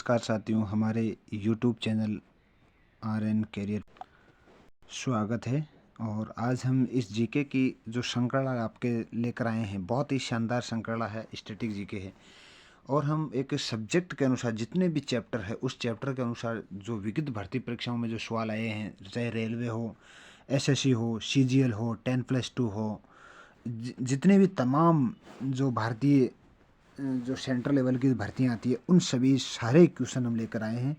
नमस्कार साथियों, हमारे YouTube channel R N career स्वागत है। और आज हम इस जीके की जो श्रृंखला आपके लेकर आए हैं, बहुत ही शानदार श्रृंखला है, स्टैटिक जीके है। और हम एक सब्जेक्ट के अनुसार जितने भी चैप्टर है उस चैप्टर के अनुसार जो विविध भर्ती परीक्षाओं में जो सवाल आए हैं, चाहे रेलवे हो, एसएससी हो, सीजीएल हो, 10+2 हो, जितने भी तमाम जो भारतीय जो सेंट्रल लेवल की भर्तियाँ आती है उन सभी सारे क्वेश्चन हम लेकर आए हैं।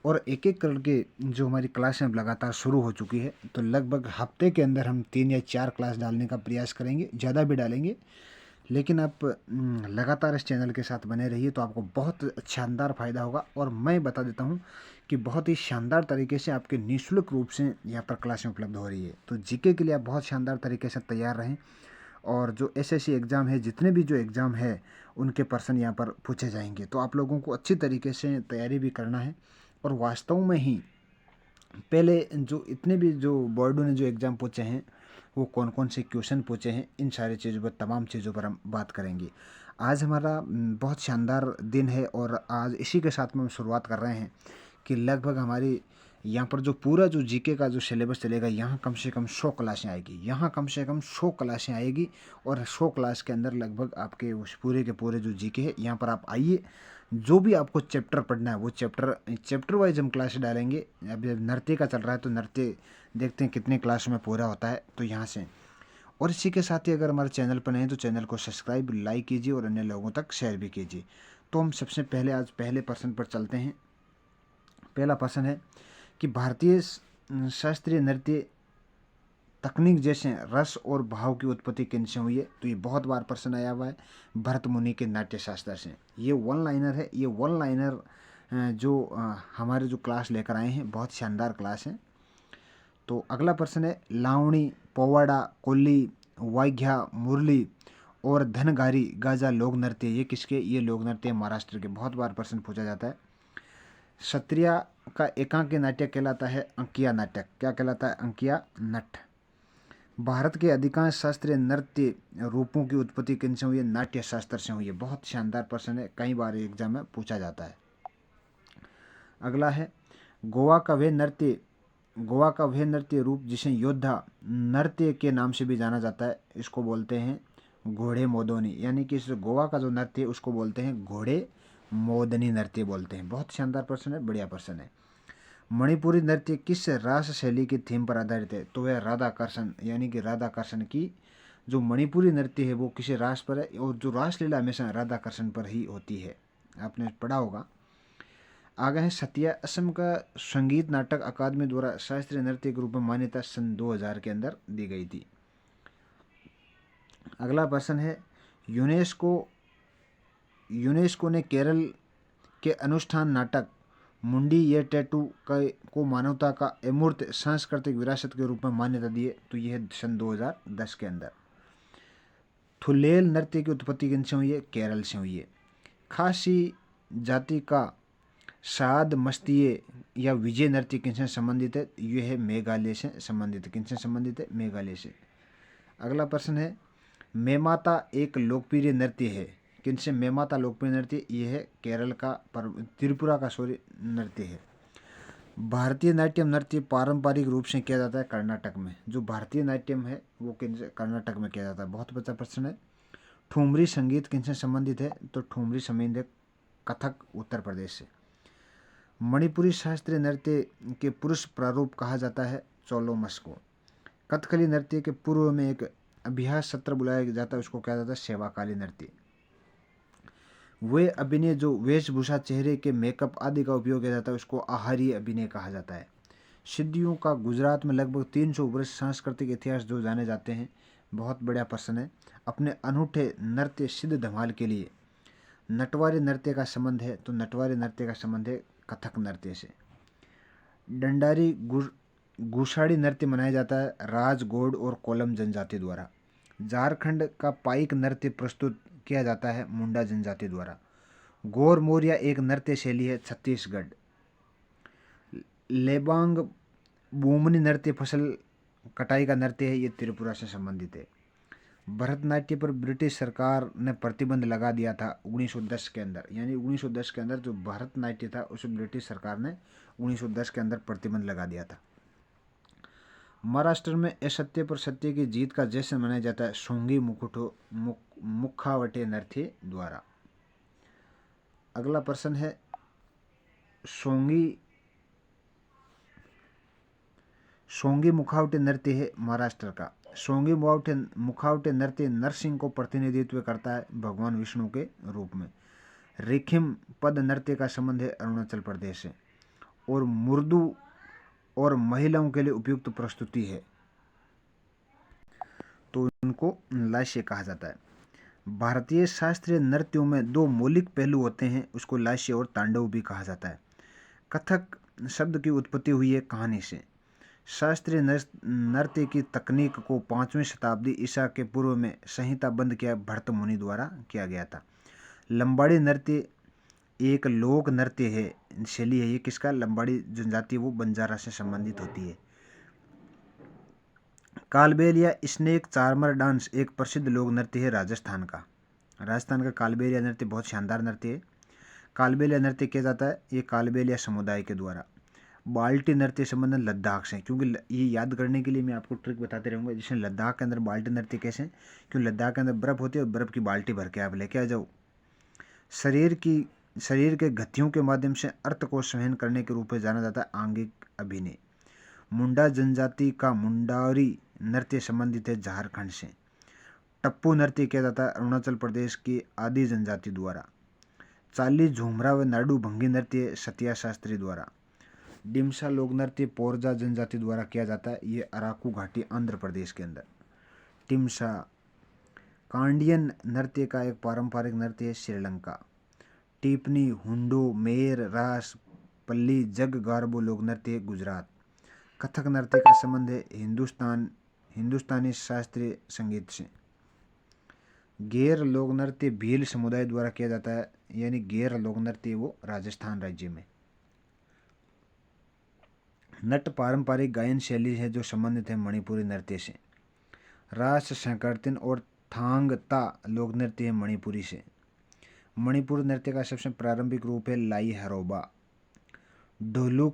और एक एक करके जो हमारी क्लास अब लगातार शुरू हो चुकी है, तो लगभग हफ्ते के अंदर हम 3 या 4 क्लास डालने का प्रयास करेंगे, ज़्यादा भी डालेंगे। लेकिन आप लगातार इस चैनल के साथ बने रहिए तो आपको बहुत शानदार फ़ायदा होगा। और मैं बता देता हूँ कि बहुत ही शानदार तरीके से आपके निःशुल्क रूप से यहाँ पर क्लासें उपलब्ध हो रही है। तो जीके के लिए आप बहुत शानदार तरीके से तैयार रहें। और जो एसएससी एग्ज़ाम है, जितने भी जो एग्ज़ाम है उनके पर्सन यहाँ पर पूछे जाएंगे। तो आप लोगों को अच्छी तरीके से तैयारी भी करना है। और वास्तव में ही पहले जो इतने भी जो बोर्डों ने जो एग्ज़ाम पूछे हैं वो कौन कौन से क्वेश्चन पूछे हैं, इन सारी चीज़ों पर, तमाम चीज़ों पर हम बात करेंगे। आज हमारा बहुत शानदार दिन है और आज इसी के साथ में हम शुरुआत कर रहे हैं कि लगभग हमारी यहाँ पर जो पूरा जो जीके का जो सिलेबस चलेगा, यहाँ कम से कम 100 क्लासें आएगी, यहाँ कम से कम 100 क्लासें आएगी। और 100 क्लास के अंदर लगभग आपके उस पूरे के पूरे जो जीके है, यहाँ पर आप आइए, जो भी आपको चैप्टर पढ़ना है वो चैप्टर वाइज हम क्लास डालेंगे। अभी नृत्य का चल रहा है तो नृत्य देखते हैं कितने क्लास में पूरा होता है, तो यहाँ से। और इसी के साथ ही अगर हमारे चैनल पर नहीं तो चैनल को सब्सक्राइब, लाइक कीजिए और अन्य लोगों तक शेयर भी कीजिए। तो हम सबसे पहले आज पहले प्रश्न पर चलते हैं। पहला प्रश्न है कि भारतीय शास्त्रीय नृत्य तकनीक जैसे रस और भाव की उत्पत्ति किन से हुई है? तो ये बहुत बार प्रश्न आया हुआ है, भरत मुनि के नाट्य शास्त्र से। ये वन लाइनर है। ये वन लाइनर जो हमारे जो क्लास लेकर आए हैं, बहुत शानदार क्लास है। तो अगला प्रश्न है, लावणी, पोवाड़ा, कोल्ली, वाग्या, मुरली और धनगारी गाजा लोक नृत्य ये किसके? ये लोक नृत्य महाराष्ट्र के। बहुत बार प्रश्न पूछा जाता है। क्षत्रिय का एकांकी नाट्य कहलाता है अंकिया नाटक। क्या कहलाता है? अंकिया नट। भारत के अधिकांश शास्त्रीय नृत्य रूपों की उत्पत्ति किन से हुई है? नाट्य शास्त्र से हुई है। बहुत शानदार प्रश्न है, कई बार एग्जाम में पूछा जाता है। अगला है, गोवा का वह नृत्य रूप जिसे योद्धा नृत्य के नाम से भी जाना जाता है, इसको बोलते हैं घोड़े मोदनी। यानी कि इस गोवा का जो नृत्य है उसको बोलते हैं घोड़े मोदनी नृत्य बोलते हैं। बहुत शानदार प्रश्न है, बढ़िया प्रश्न है। मणिपुरी नृत्य किस रास शैली की थीम पर आधारित है? तो वह राधाकृष्ण, यानी कि राधाकृष्ण की जो मणिपुरी नृत्य है वो किसी रास पर है। और जो रासलीला हमेशा राधाकृष्ण पर ही होती है, आपने पढ़ा होगा। आगे है, सत्या असम का संगीत नाटक अकादमी द्वारा शास्त्रीय नृत्य के रूप में मान्यता सन 2000 के अंदर दी गई थी। अगला प्रश्न है, यूनेस्को ने केरल के अनुष्ठान नाटक मुंडी ये टैटू को मानवता का अमूर्त सांस्कृतिक विरासत के रूप में मान्यता दी है। तो यह सन 2010 के अंदर। थुलेल नृत्य की उत्पत्ति किन से हुई है? केरल से हुई है। खासी जाति का साद मस्तिये या विजय नृत्य किनसे संबंधित है? यह है मेघालय से संबंधित है। किनसे संबंधित है? मेघालय से। अगला प्रश्न है, मेमाता एक लोकप्रिय नृत्य है। किनसे? मेमाता लोकप्रिय नृत्य यह है केरल का, त्रिपुरा का नृत्य है। भारतीय नाट्यम नृत्य पारंपरिक रूप से किया जाता है कर्नाटक में। जो भारतीय नाट्यम है वो किनसे? कर्नाटक में किया जाता है। बहुत अच्छा प्रश्न है। ठुमरी संगीत किनसे संबंधित है? तो ठुमरी संबंधित कथक, उत्तर प्रदेश से। मणिपुरी शास्त्रीय नृत्य के पुरुष प्रारूप कहा जाता है चोलोमस को। कथकली नृत्य के पूर्व में एक अभ्यास सत्र बुलाया जाता है, उसको कहा जाता है सेवाकाली नृत्य। वे अभिनय जो वेशभूषा, चेहरे के मेकअप आदि का उपयोग किया जाता है उसको आहारी अभिनय कहा जाता है। सिद्धियों का गुजरात में लगभग 300 वर्ष सांस्कृतिक इतिहास जो जाने जाते हैं। बहुत बढ़िया प्रश्न है। अपने अनूठे नृत्य सिद्ध धमाल के लिए नटवारी नृत्य का संबंध है। तो नटवारी नृत्य का संबंध है कथक नृत्य से। डंडारी गुशाड़ी नृत्य मनाया जाता है राजगोड़ और कोलम जनजाति द्वारा। झारखंड का पाइक नृत्य प्रस्तुत किया जाता है मुंडा जनजाति द्वारा। गोर मोरिया एक नृत्य शैली है छत्तीसगढ़। लेबांग बुमनी नृत्य फसल कटाई का नृत्य है, ये त्रिपुरा से संबंधित है। भरतनाट्यम पर ब्रिटिश सरकार ने प्रतिबंध लगा दिया था 1910 के अंदर, यानी 1910 के अंदर जो भरतनाट्यम था उसे ब्रिटिश सरकार ने 1910 के अंदर प्रतिबंध लगा दिया था। महाराष्ट्र में असत्य पर सत्य की जीत का जश्न मनाया जाता है सोंगी मुखावटे नृत्य द्वारा। अगला प्रश्न है सोंगी मुखावटे नृत्य है महाराष्ट्र का। सोंगी मुखावटे नृत्य नरसिंह को प्रतिनिधित्व करता है भगवान विष्णु के रूप में। रिखिम पद नृत्य का संबंध है अरुणाचल प्रदेश से, और मुर्दू और महिलाओं के लिए उपयुक्त प्रस्तुति है, तो उनको लास्य कहा जाता है। भारतीय शास्त्रीय नृत्यों में दो मौलिक पहलू होते हैं, उसको लास्य और तांडव भी कहा जाता है। कथक शब्द की उत्पत्ति हुई है कहानी से। शास्त्रीय नृत्य की तकनीक को 5वीं शताब्दी ईसा के पूर्व में संहिताबद्ध किया भरत मुनि द्वारा किया गया था। लंबाड़ी नृत्य एक लोक नृत्य है, शैली है ये किसका? लंबाड़ी जनजाति, वो बंजारा से संबंधित होती है। कालबेल या स्नेक चार्मर डांस एक प्रसिद्ध लोक नृत्य है राजस्थान का। राजस्थान का कालबेलिया नृत्य बहुत शानदार नृत्य है। कालबेलिया नृत्य किया जाता है ये कालबेलिया समुदाय के द्वारा। बाल्टी नृत्य संबंध लद्दाख से, क्योंकि ये याद करने के लिए मैं आपको ट्रिक बताते रहूँगा। जैसे लद्दाख के अंदर बाल्टी नृत्य कैसे, क्योंकि लद्दाख के अंदर बर्फ़ होती है और बर्फ़ की बाल्टी भर के आप लेके आ जाओ। शरीर के गतियों के माध्यम से अर्थ को सहन करने के रूप में जाना जाता है आंगिक अभिनय। मुंडा जनजाति का मुंडारी नृत्य संबंधित है झारखंड से। टप्पू नृत्य किया जाता है अरुणाचल प्रदेश की आदि जनजाति द्वारा। चाली झूमरा व नाडू भंगी नृत्य सतिया शास्त्री द्वारा। डिमसा लोक नृत्य पोरजा जनजाति द्वारा किया जाता है, ये अराकू घाटी आंध्र प्रदेश के अंदर। टिमसा कांडियन नृत्य का एक पारंपरिक नृत्य है श्रीलंका। टिपनी, हुंडो, मेर, रास, पल्ली, जग गारबो लोक नृत्य गुजरात। कथक नृत्य का संबंध है हिंदुस्तानी शास्त्रीय संगीत से। गेर लोक नृत्य भील समुदाय द्वारा किया जाता है, यानी गेर लोक नृत्य वो राजस्थान राज्य में। नट पारंपरिक गायन शैली है जो संबंधित है मणिपुरी नृत्य से। रास संकीर्तन और थांग ता लोक नृत्य है मणिपुरी से। मणिपुर नृत्य का सबसे प्रारंभिक रूप है लाई हरोबा। ढोलू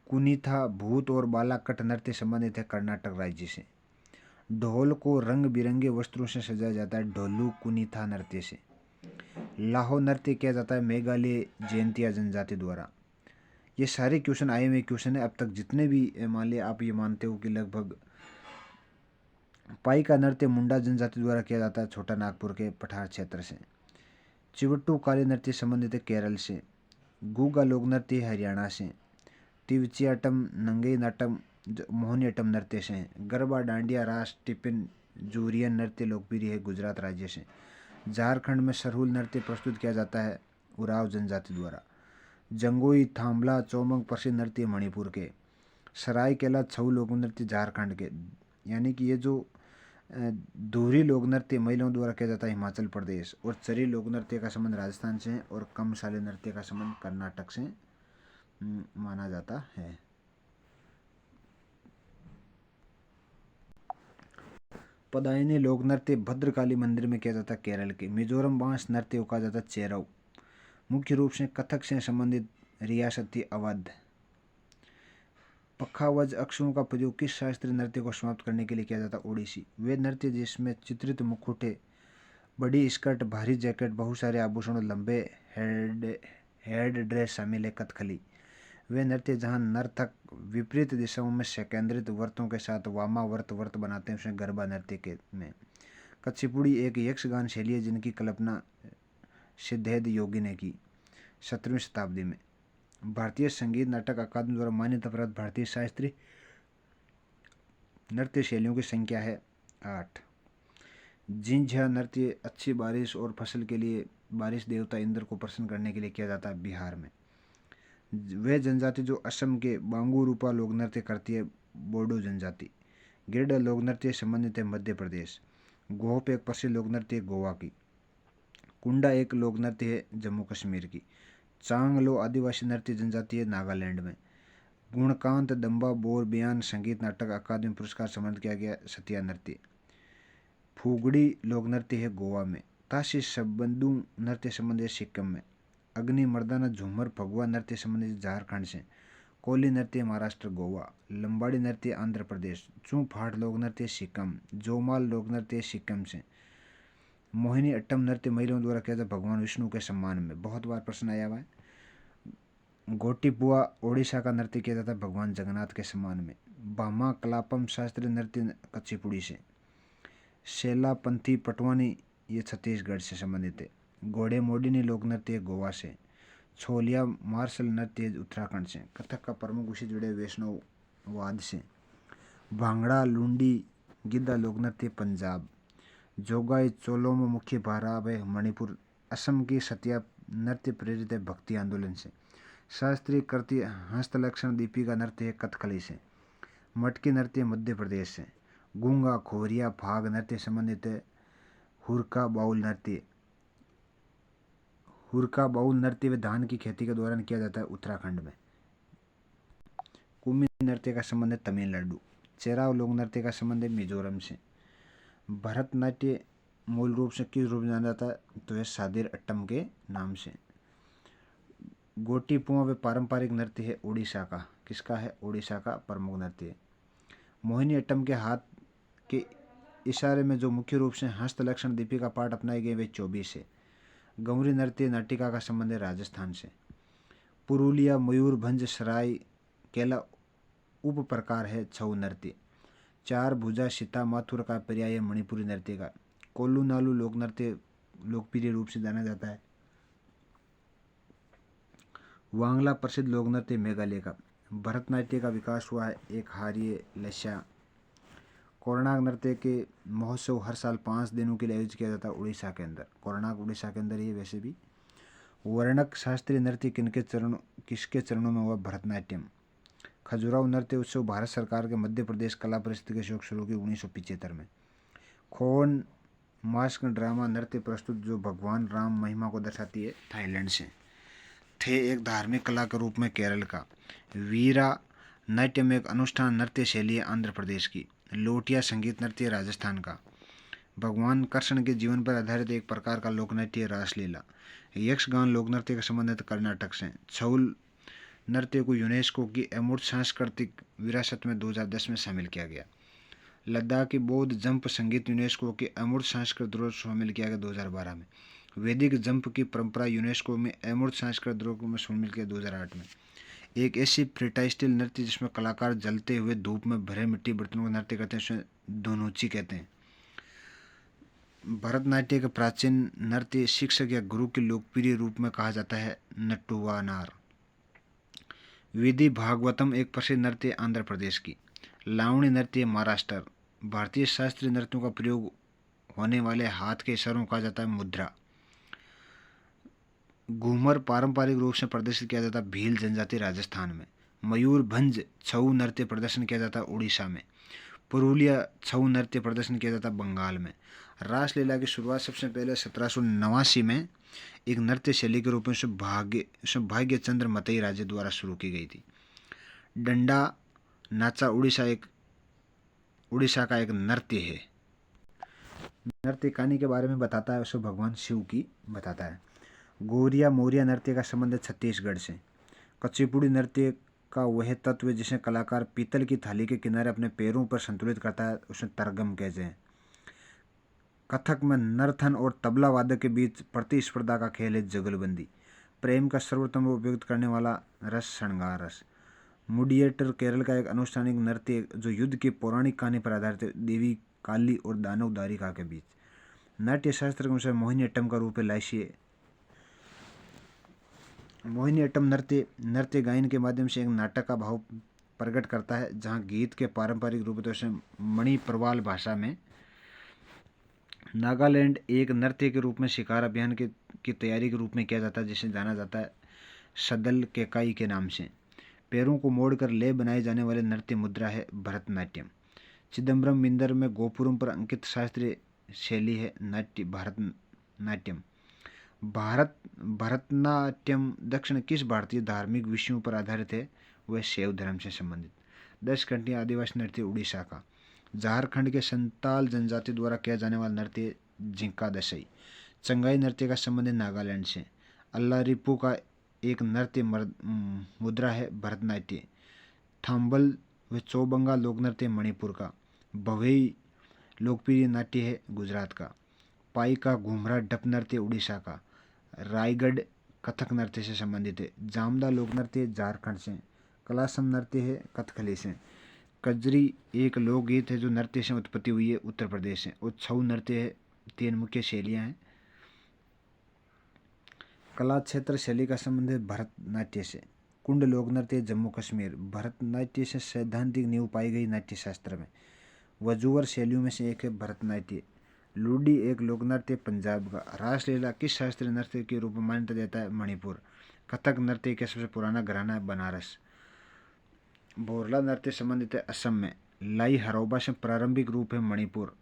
कुनीथा भूत और बालाकट नृत्य संबंधित है कर्नाटक राज्य से। ढोल को रंग बिरंगे वस्त्रों से सजाया जाता है ढोलू कुनीथा नृत्य से। लाहो नृत्य किया जाता है मेघालय जयंतिया जनजाति द्वारा। ये सारे क्वेश्चन आए हुए क्वेश्चन है अब तक जितने भी, मान लिया आप ये मानते हो कि लगभग। पाई का नृत्य मुंडा जनजाति द्वारा किया जाता है छोटा नागपुर के पठार क्षेत्र से। चिवट्टू काली नृत्य संबंधित है केरल से। गूगा लोक नृत्य हरियाणा से। तिवचियाटम नंगई नाटम मोहिनीअट्टम नृत्य से हैं। गरबा, डांडिया, रास, टिपिन, जूरियन नृत्य लोकप्रिय है गुजरात राज्य से। झारखंड में सरहुल नृत्य प्रस्तुत किया जाता है उराव जनजाति द्वारा। जंगोई, थांबला, चौमंग प्रसिद्ध नृत्य मणिपुर के। सरायकेला छऊ लोक नृत्य झारखंड के, यानी कि ये जो दोहरी लोक नृत्य महिलाओं द्वारा किया जाता है हिमाचल प्रदेश। और चरी लोक नृत्य का संबंध राजस्थान से है और कमसाले नृत्य का संबंध कर्नाटक से माना जाता है। पदायनी लोक नृत्य भद्रकाली मंदिर में किया जाता है केरल के। मिजोरम बांस नृत्य को कहा जाता है चेरव। मुख्य रूप से कथक से संबंधित रियासती अवध। पखावज अक्षरों का प्रयोग किस शास्त्रीय नृत्य को समाप्त करने के लिए किया जाता है? ओडिसी। वे नृत्य जिसमें चित्रित मुखौटे, बड़ी स्कर्ट, भारी जैकेट, बहुत सारे आभूषण, लंबे हेड ड्रेस शामिल है कथकली। वे नृत्य जहाँ नर्तक विपरीत दिशाओं में संकेंद्रित वृत्तों के साथ वामावर्त बनाते हैं, उसमें गरबा नृत्य के में। कच्चीपुड़ी एक यक्षगान शैली है जिनकी कल्पना सिद्धेद योगी ने की 17वीं शताब्दी में। भारतीय संगीत नाटक अकादमी द्वारा मान्यता प्राप्त भारतीय शास्त्रीय नृत्य शैलियों की संख्या है 8। जिंझा नृत्य अच्छी बारिश और फसल के लिए बारिश देवता इंद्र को प्रसन्न करने के लिए किया जाता है बिहार में। वह जनजाति जो असम के बांगू रूपा लोक नृत्य करती है बोडो जनजाति। गिरडा लोक नृत्य संबंधित है मध्य प्रदेश। गोहप एक प्रसिद्ध लोक नृत्य गोवा की। कुंडा एक लोक नृत्य है जम्मू कश्मीर की। चांगलो आदिवासी नृत्य जनजाति है नागालैंड में। गुणकांत दम्बा बोर बयान संगीत नाटक अकादमी पुरस्कार सम्मानित किया गया सतिया नृत्य। फुगड़ी लोक नृत्य है गोवा में। ताशी शबंदू नृत्य संबंधित सिक्किम में। अग्नि मर्दाना झूमर फगुआ नृत्य संबंधित झारखंड से। कोली नृत्य महाराष्ट्र गोवा। लंबाड़ी नृत्य आंध्र प्रदेश। चू फाट लोक नृत्य सिक्किम। जोमाल लोक नृत्य सिक्किम से। मोहिनी अट्टम नृत्य महिलाओं द्वारा किया जाता भगवान विष्णु के सम्मान में, बहुत बार प्रश्न आया हुआ है। गोटीपुआ ओडिशा का नृत्य किया जाता है भगवान जगन्नाथ के सम्मान में। भामा कलापम शास्त्रीय नृत्य कच्चीपुड़ी से। शेलापंथी पटवानी ये छत्तीसगढ़ से संबंधित है। घोड़े मोडिनी लोक नृत्य गोवा से। छोलिया मार्शल नृत्य उत्तराखंड से। कथक का प्रमुख विषय जुड़े वैष्णववाद से। भांगड़ा लुंडी गिद्दा लोक नृत्य पंजाब। जोगाई चोलोम मुख्य भाराव है मणिपुर। असम की सतिया नृत्य प्रेरित है भक्ति आंदोलन से। शास्त्रीय कृति हस्तलक्षण दीपिका नृत्य है कथकली से। मटकी नृत्य मध्य प्रदेश से। गूंगा खोरिया फाग नृत्य संबंधित है हुरका बाउल नृत्य। हुरका बाउल नृत्य व धान की खेती के दौरान किया जाता है उत्तराखंड में। कुमी नृत्य का संबंध है तमिलनाडु। चेराव लोक नृत्य का संबंध है मिजोरम से। भरतनाट्य मूल रूप से किस रूप में जाना जाता है, तो यह सादिर अट्टम के नाम से। गोटीपुआ व पारंपरिक नृत्य है उड़ीसा का। किसका है, उड़ीसा का प्रमुख नृत्य है। मोहिनी अट्टम के हाथ के इशारे में जो मुख्य रूप से हस्तलक्षण दीपिका पाठ अपनाए गए वे 24 है। गौरी नृत्य नाटिका का संबंध है राजस्थान से। पुरुलिया मयूरभंज सराय केला उप प्रकार है छऊ नृत्य। चार भुजा सीता माथुर का पर्याय मणिपुरी नृत्य का। कोल्लू नालू लोक नृत्य लोकप्रिय रूप से जाना जाता है। वांगला प्रसिद्ध लोक नृत्य मेघालय का। भरतनाट्य का विकास हुआ है एक हारिय लस्या। कोरनाक नृत्य के महोत्सव हर साल 5 दिनों के लिए आयोजित किया जाता है उड़ीसा के अंदर। कोरनाक उड़ीसा के अंदर ही वैसे भी। वर्णक शास्त्रीय नृत्य किसके चरणों में हुआ, भरतनाट्यम। खजुराहो नृत्य उत्सव भारत सरकार के मध्य प्रदेश कला परिषद के सहयोग शुरू की 1975 में। खोन मास्क ड्रामा नृत्य प्रस्तुत जो भगवान राम महिमा को दर्शाती है थाईलैंड से। थे एक धार्मिक कला के रूप में केरल का। वीरा नाट्यम एक अनुष्ठान नृत्य शैली है आंध्र प्रदेश की। लोटिया संगीत नृत्य राजस्थान का। भगवान कृष्ण के जीवन पर आधारित एक प्रकार का लोक नृत्य रासलीला। यक्षगान लोक नृत्य का संबंधित कर्नाटक से। छौल नृत्य को यूनेस्को की अमूर्त सांस्कृतिक विरासत में 2010 में शामिल किया गया। लद्दाख की बौद्ध जंप संगीत यूनेस्को के अमूर्त सांस्कृतिक धरोहर शामिल किया गया 2012 में। वैदिक जंप की परंपरा यूनेस्को में अमूर्त सांस्कृतिक धरोहर में शामिल किया 2008 में। एक ऐसी फ्रीस्टाइल नृत्य जिसमें कलाकार जलते हुए धूप में भरे मिट्टी बर्तनों का नृत्य करते हैं उसे दोनोची कहते हैं। भरतनाट्य का प्राचीन नृत्य शिक्षक या गुरु के लोकप्रिय रूप में कहा जाता है नट्टुवानार। विधि भागवतम एक प्रसिद्ध नृत्य आंध्र प्रदेश की। लावणी नृत्य महाराष्ट्र। भारतीय शास्त्रीय नृत्यों का प्रयोग होने वाले हाथ के इशारों को कहा जाता है मुद्रा। घूमर पारंपरिक रूप से प्रदर्शित किया जाता है भील जनजाति राजस्थान में। मयूरभंज छऊ नृत्य प्रदर्शन किया जाता है उड़ीसा में। पुरुलिया छऊ नृत्य प्रदर्शन किया जाता है बंगाल में। रासलीला की शुरुआत सबसे पहले 1789 में एक नृत्य शैली के रूप में सौभाग्य चंद्र मतई राजे द्वारा शुरू की गई थी। डंडा नाचा उड़ीसा का एक नृत्य है। नृत्य कहानी के बारे में बताता है, उसे भगवान शिव की बताता है। गोरिया मोरिया नृत्य का संबंध है छत्तीसगढ़ से। कच्चीपुड़ी नृत्य का वह तत्व जिसे कलाकार पीतल की थाली के किनारे अपने पैरों पर संतुलित करता है उसे तरगम कहते हैं। कथक में नर्तन और तबला वादक के बीच प्रतिस्पर्धा का खेल है जुगलबंदी। प्रेम का सर्वोत्तम रूप व्यक्त करने वाला रस श्रृंगार रस। मुडिएटर केरल का एक अनुष्ठानिक नृत्य जो युद्ध की पौराणिक कहानी पर आधारित है देवी काली और दानव दारिका के बीच। नाट्य शास्त्र के अनुसार मोहिनी अट्टम का रूप है लाइशिए। मोहिनी अट्टम नृत्य गायन के माध्यम से एक नाटक का भाव प्रकट करता है, जहाँ गीत के पारंपरिक रूप से मणिप्रवाल भाषा में। नागालैंड एक नृत्य के रूप में शिकार अभियान की तैयारी के रूप में किया जाता है, जिसे जाना जाता है सदल केकाई के नाम से। पैरों को मोड़कर लय बनाए जाने वाले नृत्य मुद्रा है भरतनाट्यम। चिदम्बरम मिंदर में गोपुरम पर अंकित शास्त्रीय शैली है भरतनाट्यम। भरतनाट्यम दक्षिण किस भारतीय धार्मिक विषयों पर आधारित है, वह शैव धर्म से संबंधित। 10 घंटिया आदिवासी नृत्य उड़ीसा का। झारखंड के संताल जनजाति द्वारा किया जाने वाला नृत्य जिंका दशई। चंगाई नृत्य का संबंध नागालैंड से। अल्लारिपू का एक नृत्य मुद्रा है भरतनाट्य। थाम्बल व चौबंगा लोक नृत्य मणिपुर का। भवेई लोकप्रिय नाट्य है गुजरात का। पाई का घूमरा डप नृत्य उड़ीसा का। रायगढ़ कथक नृत्य से संबंधित है। जामदा लोक नृत्य झारखंड से। कलासम नृत्य है कथकली से। कजरी एक लोकगीत है जो नृत्य से उत्पत्ति हुई है उत्तर प्रदेश से। और छऊ नृत्य है। 3 मुख्य शैलियाँ हैं। कला क्षेत्र शैली का संबंध है भरतनाट्य से। कुंड लोक नृत्य जम्मू कश्मीर। भरतनाट्य से सैद्धांतिक नींव पाई गई नाट्य शास्त्र में। वजूवर शैलियों में से एक है भरतनाट्य। लूडी एक लोक नृत्य पंजाब का। रासलीला किस शास्त्रीय नृत्य के रूप में मान्यता देता है मणिपुर। कथक नृत्य का सबसे पुराना घराना है बनारस। बोरला नृत्य संबंधित है असम में। लाई हरोबा से प्रारंभिक रूप है मणिपुर।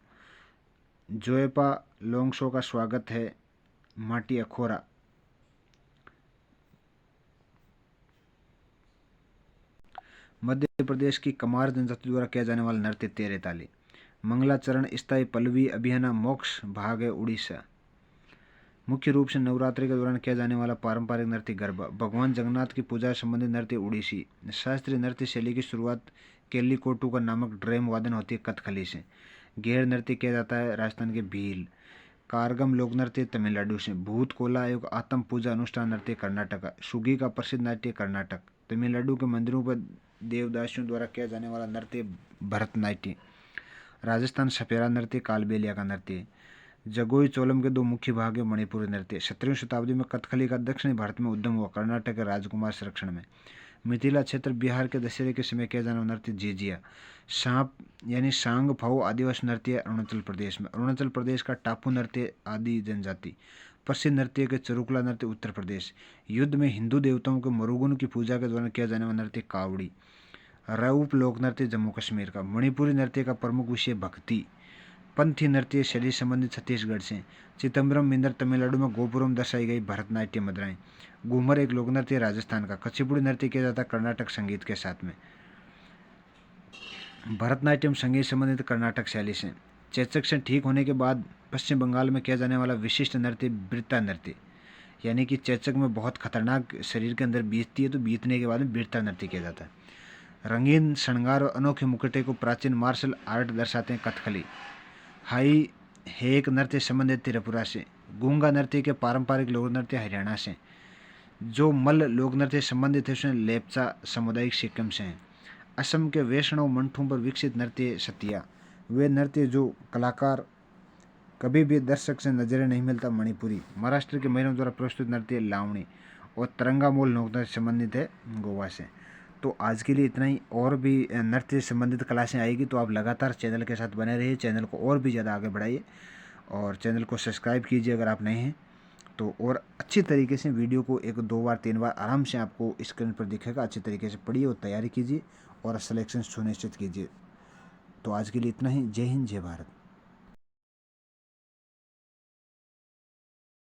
जोएपा लोंगसो का स्वागत है माटी अखोरा। मध्य प्रदेश की कमार जनजाति द्वारा किया जाने वाला नृत्य तेरे ताली। मंगलाचरण स्थायी पल्लवी अभियाना मोक्ष भाग है उड़ीसा। मुख्य रूप से नवरात्रि के दौरान किया जाने वाला पारंपरिक नृत्य गरबा। भगवान जगन्नाथ की पूजा संबंधित नृत्य उड़ीसी। शास्त्रीय नृत्य शैली की शुरुआत केल्लीकोटू का नामक ड्रेम वादन होती है कथकली से। घेर नृत्य किया जाता है राजस्थान के भील। कारगम लोक नृत्य तमिलनाडु से। भूत कोला एवं आत्म पूजा अनुष्ठान नृत्य कर्नाटक का। सुगी का प्रसिद्ध नाट्य कर्नाटक। तमिलनाडु के मंदिरों पर देवदासियों द्वारा किया जाने वाला नृत्य भरतनाट्य। राजस्थान सपेरा नृत्य कालबेलिया का नृत्य। जगोई चोलम के 2 मुख्य भाग है मणिपुरी नृत्य। 17वीं शताब्दी में कथकली का दक्षिणी भारत में उद्यम हुआ कर्नाटक के राजकुमार संरक्षण में। मिथिला क्षेत्र बिहार के दशहरे के समय किया जाने वाला नृत्य जीजिया। सांप यानी सांग फाओ आदिवासी नृत्य अरुणाचल प्रदेश में। अरुणाचल प्रदेश का टापू नृत्य आदि जनजाति। प्रसिद्ध नृत्य के चरुकला नृत्य उत्तर प्रदेश। युद्ध में हिंदू देवताओं के मरुगुन की पूजा के दौरान किया जाने वाला नृत्य कावड़ी। रऊप लोक नृत्य जम्मू कश्मीर का। मणिपुरी नृत्य का प्रमुख विषय भक्ति। पंथी नृत्य शैली संबंधित छत्तीसगढ़ से। चिदम्बरम मिंदर तमिलनाडु में गोपुरम दर्शाई गई भरतनाट्य मुद्राएं। घूमर एक लोक नृत्य राजस्थान का। कुचिपुड़ी नृत्य किया जाता है कर्नाटक संगीत के साथ में। भरतनाट्यम संगीत संबंधित कर्नाटक शैली से। चेचक से ठीक होने के बाद पश्चिम बंगाल में किया जाने वाला विशिष्ट नृत्य वृत्ता नृत्य। यानी कि चेचक में बहुत खतरनाक शरीर के अंदर बीतती है तो बीतने के बाद में वृत्ता नृत्य किया जाता है। रंगीन श्रृंगार और अनोखे मुखटे को प्राचीन मार्शल आर्ट दर्शाते हैं कथकली। हाई हेक नृत्य संबंधित त्रिपुरा से। गूंगा नृत्य के पारंपरिक लोक नृत्य हरियाणा से। जो मल्ल लोक नृत्य संबंधित है उसमें लेप्चा सामुदायिक सिक्किम से हैं। असम के वैष्णव मंठों पर विकसित नृत्य सतिया। वे नृत्य जो कलाकार कभी भी दर्शक से नजरें नहीं मिलता मणिपुरी। महाराष्ट्र के महिलाओं द्वारा प्रस्तुत नृत्य लावणी। और तरंगा मोल लोक नृत्य संबंधित है गोवा से। तो आज के लिए इतना ही। और भी नृत्य संबंधित क्लासें आएगी तो आप लगातार चैनल के साथ बने रहिए। चैनल को और भी ज़्यादा आगे बढ़ाइए और चैनल को सब्सक्राइब कीजिए अगर आप नए हैं तो। और अच्छी तरीके से वीडियो को 1 2 बार 3 बार आराम से आपको स्क्रीन पर दिखेगा। अच्छी तरीके से पढ़िए और तैयारी कीजिए और सिलेक्शन सुनिश्चित कीजिए। तो आज के लिए इतना ही। जय हिंद जय भारत।